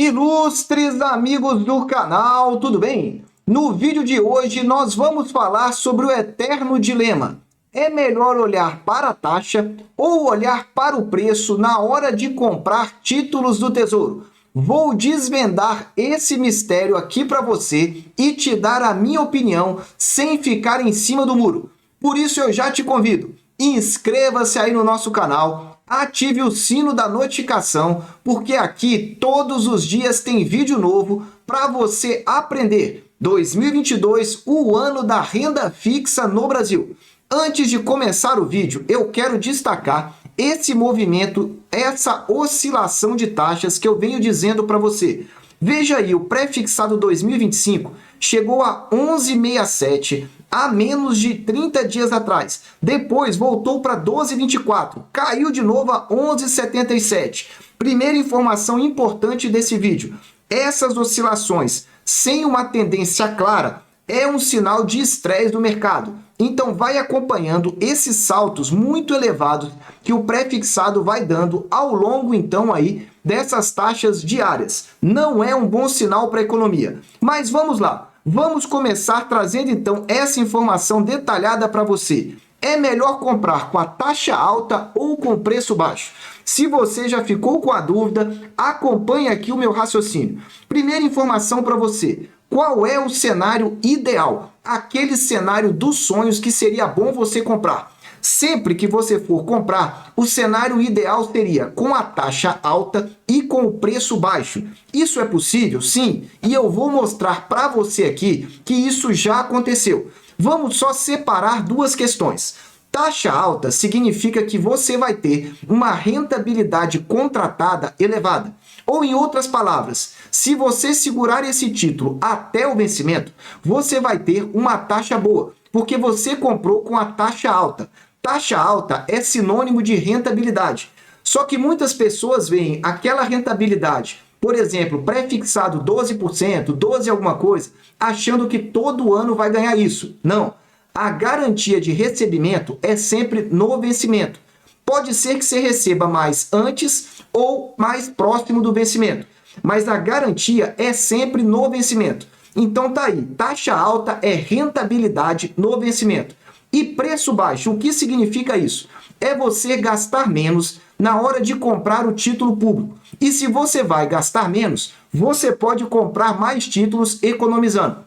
Ilustres amigos do canal, tudo bem? No vídeo de hoje nós vamos falar sobre o eterno dilema. É melhor olhar para a taxa ou olhar para o preço na hora de comprar títulos do Tesouro? Vou desvendar esse mistério aqui para você e te dar a minha opinião sem ficar em cima do muro. Por isso eu já te convido, inscreva-se aí no nosso canal, ative o sino da notificação, porque aqui todos os dias tem vídeo novo para você aprender. 2022, o ano da renda fixa no Brasil. Antes de começar o vídeo, eu quero destacar esse movimento, essa oscilação de taxas que eu venho dizendo para você. Veja aí, o pré-fixado 2025 chegou a 11,67 há menos de 30 dias atrás. Depois voltou para 12,24, caiu de novo a 11,77. Primeira informação importante desse vídeo: essas oscilações sem uma tendência clara é um sinal de estresse do mercado. Então vai acompanhando esses saltos muito elevados que o pré-fixado vai dando ao longo então aí dessas taxas diárias. Não é um bom sinal para a economia. Mas vamos lá. Vamos começar trazendo então essa informação detalhada para você. É melhor comprar com a taxa alta ou com preço baixo? Se você já ficou com a dúvida, acompanhe aqui o meu raciocínio. Primeira informação para você: qual é o cenário ideal? Aquele cenário dos sonhos que seria bom você comprar. Sempre que você for comprar, o cenário ideal seria com a taxa alta e com o preço baixo. Isso é possível? Sim, e eu vou mostrar para você aqui que isso já aconteceu. Vamos só separar duas questões. Taxa alta significa que você vai ter uma rentabilidade contratada elevada. Ou, em outras palavras, se você segurar esse título até o vencimento, você vai ter uma taxa boa, porque você comprou com a taxa alta. Taxa alta é sinônimo de rentabilidade. Só que muitas pessoas veem aquela rentabilidade, por exemplo, pré-fixado 12%, 12 alguma coisa, achando que todo ano vai ganhar isso. Não. A garantia de recebimento é sempre no vencimento. Pode ser que você receba mais antes ou mais próximo do vencimento, mas a garantia é sempre no vencimento. Então tá aí, taxa alta é rentabilidade no vencimento. E preço baixo, o que significa isso? É você gastar menos na hora de comprar o título público. E se você vai gastar menos, você pode comprar mais títulos economizando.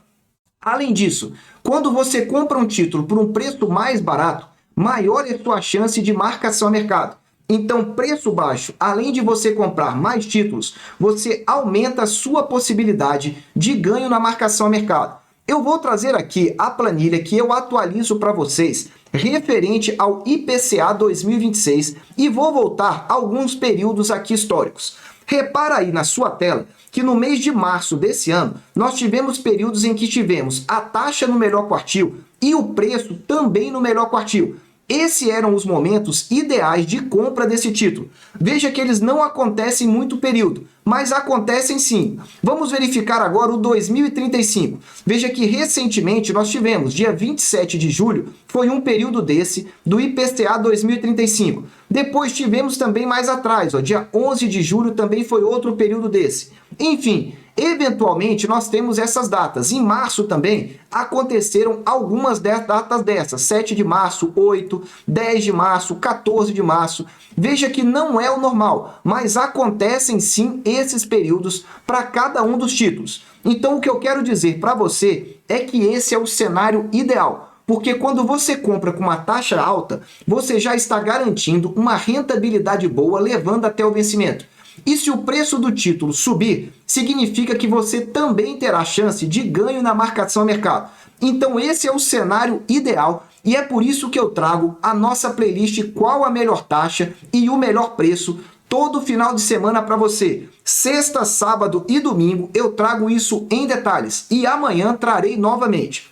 Além disso, quando você compra um título por um preço mais barato, maior é a sua chance de marcação a mercado. Então, preço baixo, além de você comprar mais títulos, você aumenta a sua possibilidade de ganho na marcação a mercado. Eu vou trazer aqui a planilha que eu atualizo para vocês referente ao IPCA 2026 e vou voltar a alguns períodos aqui históricos. Repara aí na sua tela que no mês de março desse ano, nós tivemos períodos em que tivemos a taxa no melhor quartil e o preço também no melhor quartil. Esses eram os momentos ideais de compra desse título. Veja que eles não acontecem em muito período, mas acontecem sim. Vamos verificar agora o 2035. Veja que recentemente nós tivemos, dia 27 de julho, foi um período desse do IPCA 2035. Depois tivemos também mais atrás, dia 11 de julho também foi outro período desse. Enfim, eventualmente nós temos essas datas. Em março também aconteceram algumas datas dessas. 7 de março, 8, 10 de março, 14 de março. Veja que não é o normal, mas acontecem sim esses períodos para cada um dos títulos. Então o que eu quero dizer para você é que esse é o cenário ideal. Porque quando você compra com uma taxa alta, você já está garantindo uma rentabilidade boa levando até o vencimento. E se o preço do título subir, significa que você também terá chance de ganho na marcação a mercado. Então esse é o cenário ideal e é por isso que eu trago a nossa playlist Qual a Melhor Taxa e o Melhor Preço todo final de semana para você. Sexta, sábado e domingo eu trago isso em detalhes e amanhã trarei novamente.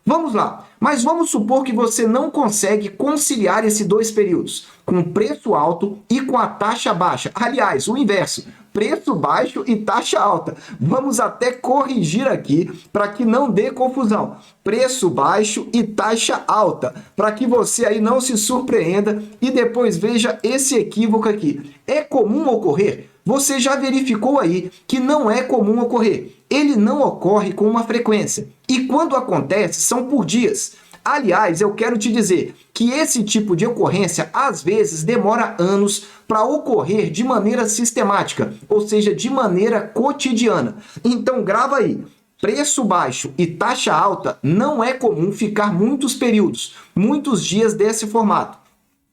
Vamos lá, mas vamos supor que você não consegue conciliar esses dois períodos, com preço alto e com a taxa baixa. Aliás, o inverso, preço baixo e taxa alta. Vamos até corrigir aqui para que não dê confusão. Preço baixo e taxa alta, para que você aí não se surpreenda e depois veja esse equívoco aqui. É comum ocorrer você já verificou aí que não é comum ocorrer. Ele não ocorre com uma frequência. E quando acontece, são por dias. Aliás, eu quero te dizer que esse tipo de ocorrência, às vezes, demora anos para ocorrer de maneira sistemática, ou seja, de maneira cotidiana. Então, grava aí. Preço baixo e taxa alta não é comum ficar muitos períodos, muitos dias desse formato.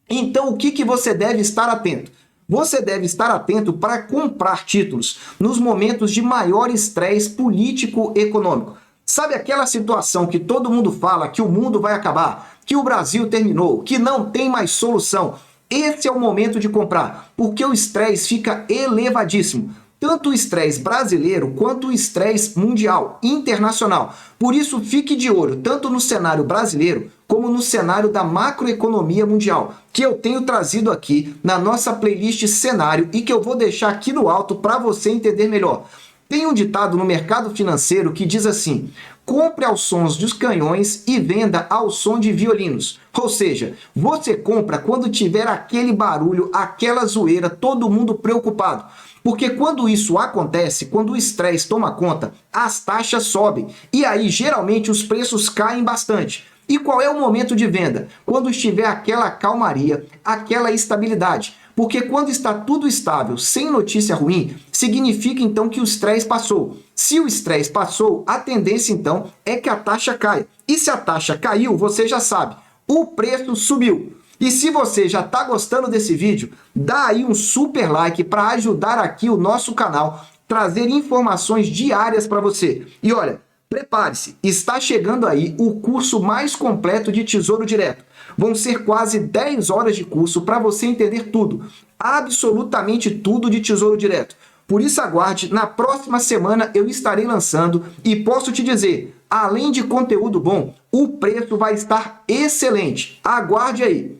Então, o que você deve estar atento? Você deve estar atento para comprar títulos nos momentos de maior estresse político-econômico. Sabe aquela situação que todo mundo fala que o mundo vai acabar, que o Brasil terminou, que não tem mais solução? Esse é o momento de comprar, porque o estresse fica elevadíssimo. Tanto o estresse brasileiro quanto o estresse mundial, internacional. Por isso, fique de olho tanto no cenário brasileiro como no cenário da macroeconomia mundial, que eu tenho trazido aqui na nossa playlist Cenário e que eu vou deixar aqui no alto para você entender melhor. Tem um ditado no mercado financeiro que diz assim: compre aos sons dos canhões e venda ao som de violinos. Ou seja, você compra quando tiver aquele barulho, aquela zoeira, todo mundo preocupado. Porque quando isso acontece, quando o estresse toma conta, as taxas sobem. E aí, geralmente, os preços caem bastante. E qual é o momento de venda? Quando estiver aquela calmaria, aquela estabilidade. Porque quando está tudo estável, sem notícia ruim, significa então que o estresse passou. Se o estresse passou, a tendência então é que a taxa caia. E se a taxa caiu, você já sabe, o preço subiu. E se você já está gostando desse vídeo, dá aí um super like para ajudar aqui o nosso canal, trazer informações diárias para você. E olha, prepare-se, está chegando aí o curso mais completo de Tesouro Direto. Vão ser quase 10 horas de curso para você entender tudo, absolutamente tudo de Tesouro Direto. Por isso aguarde, na próxima semana eu estarei lançando e posso te dizer, além de conteúdo bom, o preço vai estar excelente. Aguarde aí.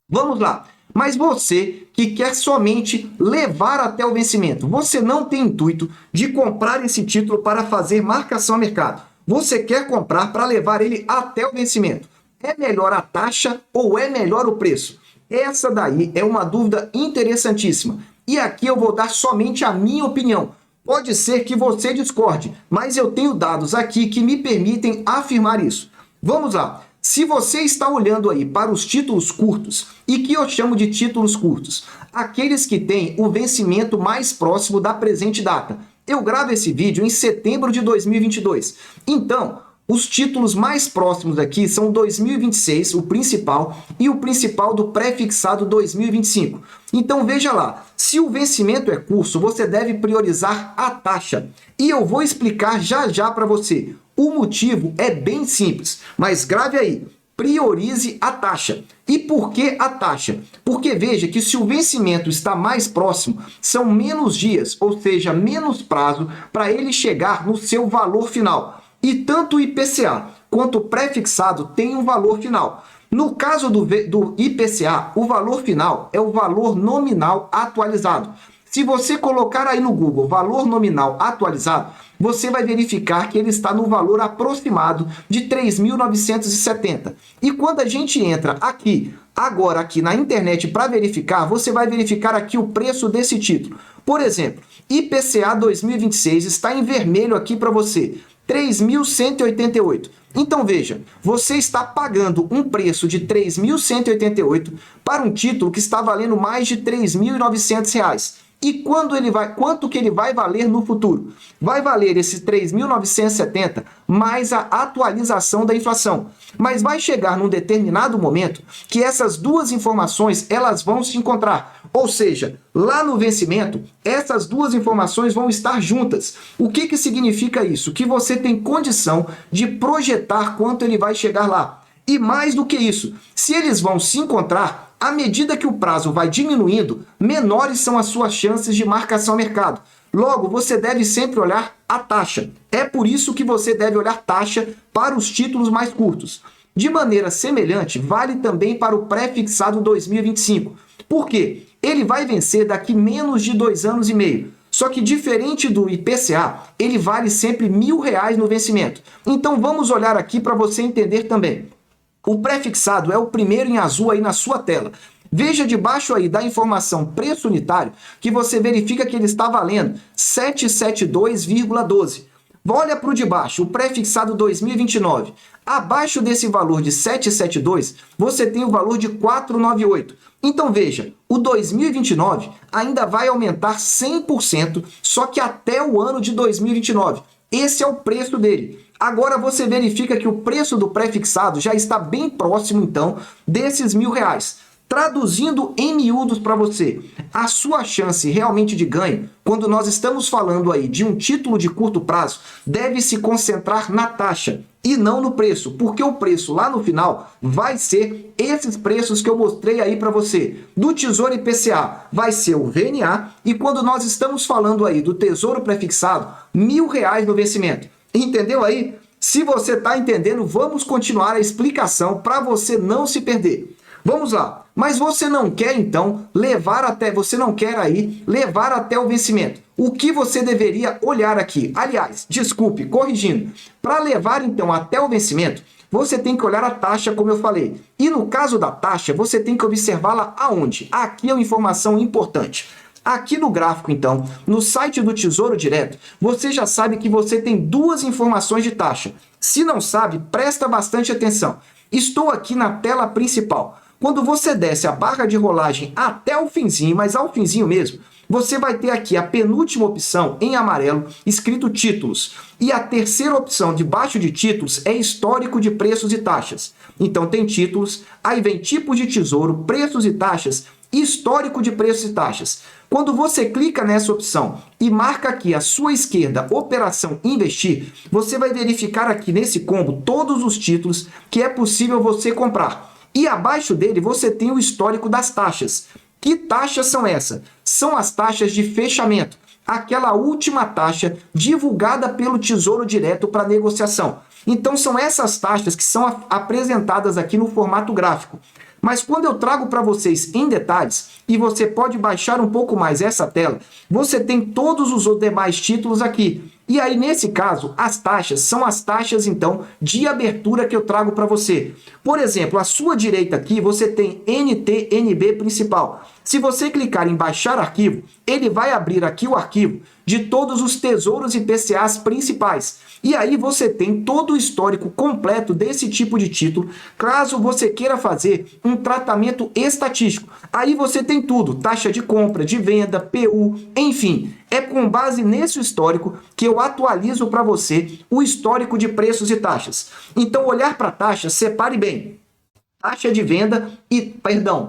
Vamos lá. Mas você que quer somente levar até o vencimento, você não tem intuito de comprar esse título para fazer marcação a mercado. Você quer comprar para levar ele até o vencimento. É melhor a taxa ou é melhor o preço? Essa daí é uma dúvida interessantíssima. E aqui eu vou dar somente a minha opinião. Pode ser que você discorde, mas eu tenho dados aqui que me permitem afirmar isso. Vamos lá. Se você está olhando aí para os títulos curtos, e que eu chamo de títulos curtos, aqueles que têm o vencimento mais próximo da presente data. Eu gravo esse vídeo em setembro de 2022. Então, os títulos mais próximos aqui são 2026, o principal, e o principal do pré-fixado 2025. Então veja lá, se o vencimento é curto, você deve priorizar a taxa. E eu vou explicar já já para você. O motivo é bem simples, mas grave aí, priorize a taxa. E por que a taxa? Porque veja que se o vencimento está mais próximo, são menos dias, ou seja, menos prazo para ele chegar no seu valor final. E tanto o IPCA quanto o pré-fixado têm um valor final. No caso do IPCA, o valor final é o valor nominal atualizado. Se você colocar aí no Google valor nominal atualizado, você vai verificar que ele está no valor aproximado de 3.970. E quando a gente entra aqui, agora aqui na internet para verificar, você vai verificar aqui o preço desse título. Por exemplo, IPCA 2026 está em vermelho aqui para você, 3.188. Então veja, você está pagando um preço de 3.188 para um título que está valendo mais de R$ 3.900. E quanto que ele vai valer no futuro? Vai valer esses 3.970 mais a atualização da inflação. Mas vai chegar num determinado momento que essas duas informações elas vão se encontrar. Ou seja, lá no vencimento, essas duas informações vão estar juntas. O que significa isso? Que você tem condição de projetar quanto ele vai chegar lá. E mais do que isso, se eles vão se encontrar, à medida que o prazo vai diminuindo, menores são as suas chances de marcação a mercado. Logo, você deve sempre olhar a taxa. É por isso que você deve olhar taxa para os títulos mais curtos. De maneira semelhante, vale também para o pré-fixado 2025. Por quê? Ele vai vencer daqui menos de 2 anos e meio. Só que diferente do IPCA, ele vale sempre R$ 1.000 no vencimento. Então vamos olhar aqui para você entender também. O pré-fixado é o primeiro em azul aí na sua tela. Veja debaixo aí da informação preço unitário que você verifica que ele está valendo 772,12. Olha para o de baixo, o pré-fixado 2029. Abaixo desse valor de 772, você tem o valor de 498. Então veja, o 2029 ainda vai aumentar 100%, só que até o ano de 2029. Esse é o preço dele. Agora você verifica que o preço do pré-fixado já está bem próximo, então, desses R$1.000. Traduzindo em miúdos para você, a sua chance realmente de ganho, quando nós estamos falando aí de um título de curto prazo, deve se concentrar na taxa e não no preço, porque o preço lá no final vai ser esses preços que eu mostrei aí para você. Do Tesouro IPCA vai ser o VNA, e quando nós estamos falando aí do Tesouro Prefixado, R$1.000 no vencimento. Entendeu aí? Se você está entendendo, vamos continuar a explicação para você não se perder. Vamos lá. Mas você não quer, então, levar até o vencimento. O que você deveria olhar aqui? Aliás, desculpe, corrigindo. Para levar, então, até o vencimento, você tem que olhar a taxa, como eu falei. E no caso da taxa, você tem que observá-la aonde? Aqui é uma informação importante. Aqui no gráfico, então, no site do Tesouro Direto, você já sabe que você tem duas informações de taxa. Se não sabe, presta bastante atenção. Estou aqui na tela principal. Quando você desce a barra de rolagem até o finzinho, mas ao finzinho mesmo, você vai ter aqui a penúltima opção em amarelo, escrito títulos. E a terceira opção debaixo de títulos é histórico de preços e taxas. Então tem títulos, aí vem tipo de tesouro, preços e taxas, histórico de preços e taxas. Quando você clica nessa opção e marca aqui à sua esquerda operação investir, você vai verificar aqui nesse combo todos os títulos que é possível você comprar. E abaixo dele você tem o histórico das taxas. Que taxas são essas? São as taxas de fechamento. Aquela última taxa divulgada pelo Tesouro Direto para negociação. Então são essas taxas que são apresentadas aqui no formato gráfico. Mas quando eu trago para vocês em detalhes, e você pode baixar um pouco mais essa tela, você tem todos os demais títulos aqui. E aí, nesse caso, as taxas são as taxas, então, de abertura que eu trago para você. Por exemplo, à sua direita aqui, você tem NTNB principal. Se você clicar em baixar arquivo, ele vai abrir aqui o arquivo de todos os tesouros IPCAs principais. E aí você tem todo o histórico completo desse tipo de título, caso você queira fazer um tratamento estatístico. Aí você tem tudo, taxa de compra, de venda, PU, enfim. É com base nesse histórico que eu atualizo para você o histórico de preços e taxas. Então, olhar para a taxa, separe bem. Taxa de venda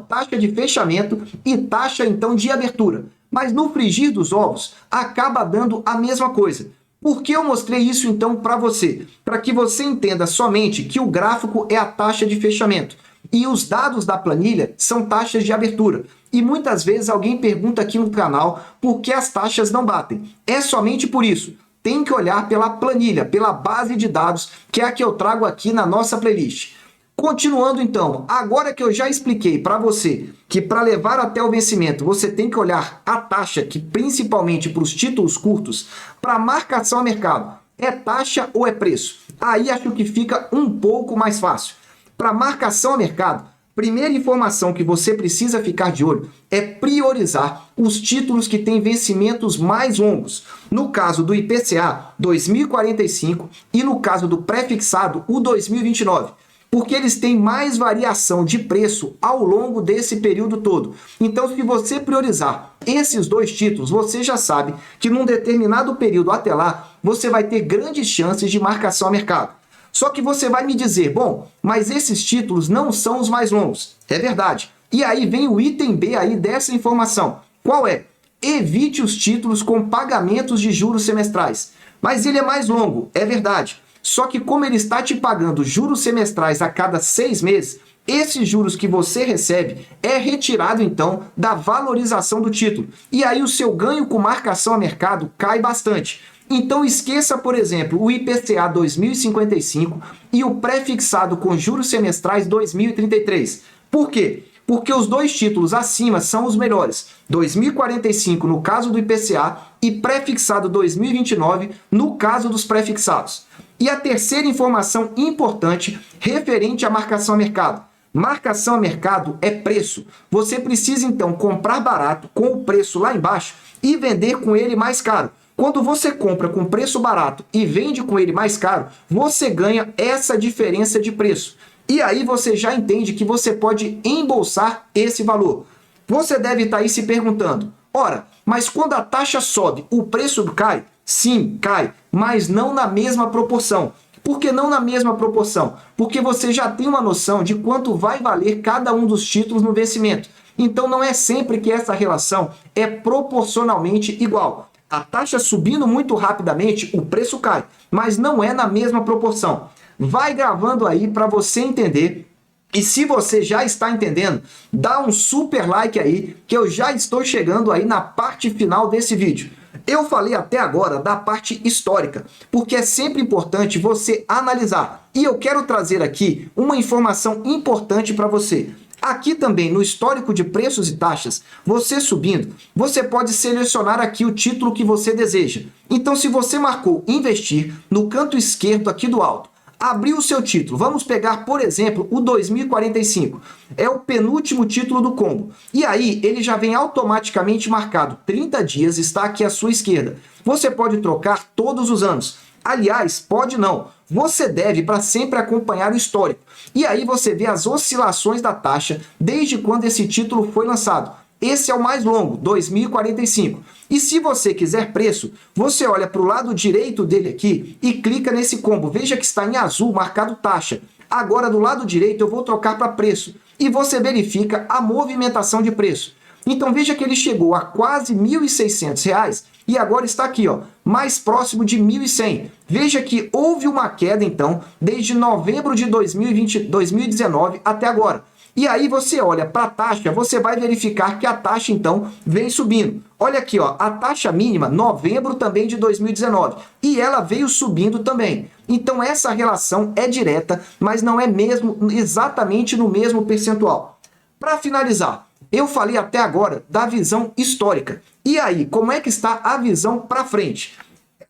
taxa de fechamento e taxa, então, de abertura. Mas no frigir dos ovos, acaba dando a mesma coisa. Por que eu mostrei isso, então, para você? Para que você entenda somente que o gráfico é a taxa de fechamento e os dados da planilha são taxas de abertura. E muitas vezes alguém pergunta aqui no canal por que as taxas não batem. É somente por isso. Tem que olhar pela planilha, pela base de dados, que é a que eu trago aqui na nossa playlist. Continuando então, agora que eu já expliquei para você que para levar até o vencimento você tem que olhar a taxa, que principalmente para os títulos curtos, para marcação a mercado, é taxa ou é preço? Aí acho que fica um pouco mais fácil. Para marcação a mercado, primeira informação que você precisa ficar de olho é priorizar os títulos que têm vencimentos mais longos. No caso do IPCA 2045 e no caso do pré-fixado o 2029. Porque eles têm mais variação de preço ao longo desse período todo. Então, se você priorizar esses dois títulos, você já sabe que num determinado período até lá, você vai ter grandes chances de marcação a mercado. Só que você vai me dizer, bom, mas esses títulos não são os mais longos. É verdade. E aí vem o item B aí dessa informação. Qual é? Evite os títulos com pagamentos de juros semestrais. Mas ele é mais longo, é verdade. Só que como ele está te pagando juros semestrais a cada 6 meses, esses juros que você recebe é retirado, então, da valorização do título. E aí o seu ganho com marcação a mercado cai bastante. Então esqueça, por exemplo, o IPCA 2055 e o pré-fixado com juros semestrais 2033. Por quê? Porque os dois títulos acima são os melhores. 2045 no caso do IPCA e pré-fixado 2029 no caso dos pré-fixados. E a terceira informação importante referente à marcação a mercado. Marcação a mercado é preço. Você precisa, então, comprar barato com o preço lá embaixo e vender com ele mais caro. Quando você compra com preço barato e vende com ele mais caro, você ganha essa diferença de preço. E aí você já entende que você pode embolsar esse valor. Você deve estar aí se perguntando, ora, mas quando a taxa sobe, o preço cai? Sim, cai, mas não na mesma proporção. Por que não na mesma proporção? Porque você já tem uma noção de quanto vai valer cada um dos títulos no vencimento. Então não é sempre que essa relação é proporcionalmente igual. A taxa subindo muito rapidamente, o preço cai, mas não é na mesma proporção. Vai gravando aí para você entender. E se você já está entendendo, dá um super like aí, que eu já estou chegando aí na parte final desse vídeo. Eu falei até agora da parte histórica, porque é sempre importante você analisar. E eu quero trazer aqui uma informação importante para você. Aqui também, no histórico de preços e taxas, você subindo, você pode selecionar aqui o título que você deseja. Então, se você marcou investir no canto esquerdo aqui do alto, abriu o seu título. Vamos pegar, por exemplo, o 2045. É o penúltimo título do combo. E aí, ele já vem automaticamente marcado. 30 dias está aqui à sua esquerda. Você pode trocar todos os anos. Aliás, pode não. Você deve para sempre acompanhar o histórico. E aí você vê as oscilações da taxa desde quando esse título foi lançado. Esse é o mais longo, 2045. E se você quiser preço, você olha para o lado direito dele aqui e clica nesse combo. Veja que está em azul, marcado taxa. Agora, do lado direito, eu vou trocar para preço. E você verifica a movimentação de preço. Então, veja que ele chegou a quase R$ 1.600 e agora está aqui, ó, mais próximo de 1.100. Veja que houve uma queda, então, desde novembro de 2019 até agora. E aí você olha para a taxa, você vai verificar que a taxa, então, vem subindo. Olha aqui, ó, a taxa mínima, novembro também de 2019. E ela veio subindo também. Então, essa relação é direta, mas não é mesmo exatamente no mesmo percentual. Para finalizar, eu falei até agora da visão histórica. E aí, como é que está a visão para frente?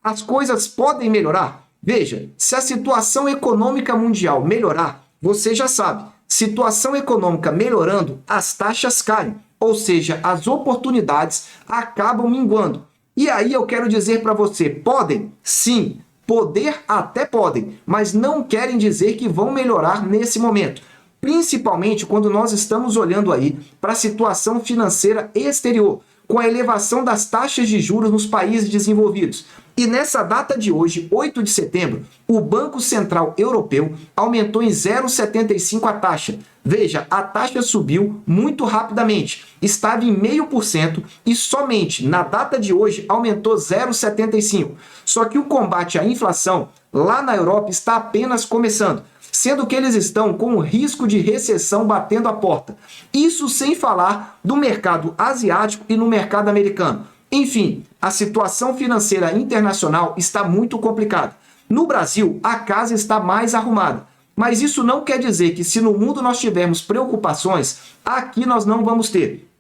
As coisas podem melhorar? Veja, se a situação econômica mundial melhorar, você já sabe. Situação econômica melhorando, as taxas caem, ou seja, as oportunidades acabam minguando. E aí eu quero dizer para você, podem? Sim, poder até podem, mas não querem dizer que vão melhorar nesse momento. Principalmente quando nós estamos olhando aí para a situação financeira exterior, com a elevação das taxas de juros nos países desenvolvidos. E nessa data de hoje, 8 de setembro, o Banco Central Europeu aumentou em 0,75 a taxa. Veja, a taxa subiu muito rapidamente, estava em 0,5% e somente na data de hoje aumentou 0,75. Só que o combate à inflação lá na Europa está apenas começando, sendo que eles estão com o risco de recessão batendo a porta. Isso sem falar do mercado asiático e no mercado americano. Enfim, a situação financeira internacional está muito complicada. No Brasil, a casa está mais arrumada. Mas isso não quer dizer que se no mundo nós tivermos preocupações, aqui nós não vamos ter.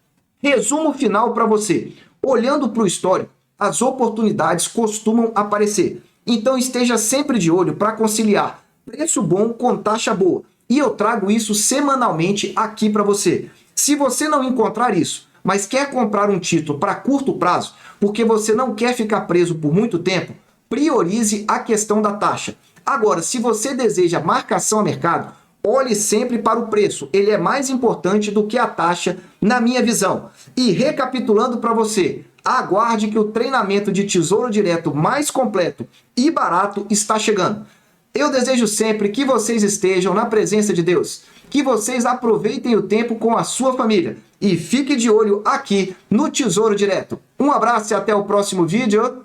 Resumo final para você. Olhando para o histórico, as oportunidades costumam aparecer. Então esteja sempre de olho para conciliar preço bom com taxa boa. E eu trago isso semanalmente aqui para você. Se você não encontrar isso, mas quer comprar um título para curto prazo, porque você não quer ficar preso por muito tempo, priorize a questão da taxa. Agora, se você deseja marcação a mercado, olhe sempre para o preço. Ele é mais importante do que a taxa, na minha visão. E recapitulando para você, aguarde que o treinamento de Tesouro Direto mais completo e barato está chegando. Eu desejo sempre que vocês estejam na presença de Deus, que vocês aproveitem o tempo com a sua família e fique de olho aqui no Tesouro Direto. Um abraço e até o próximo vídeo.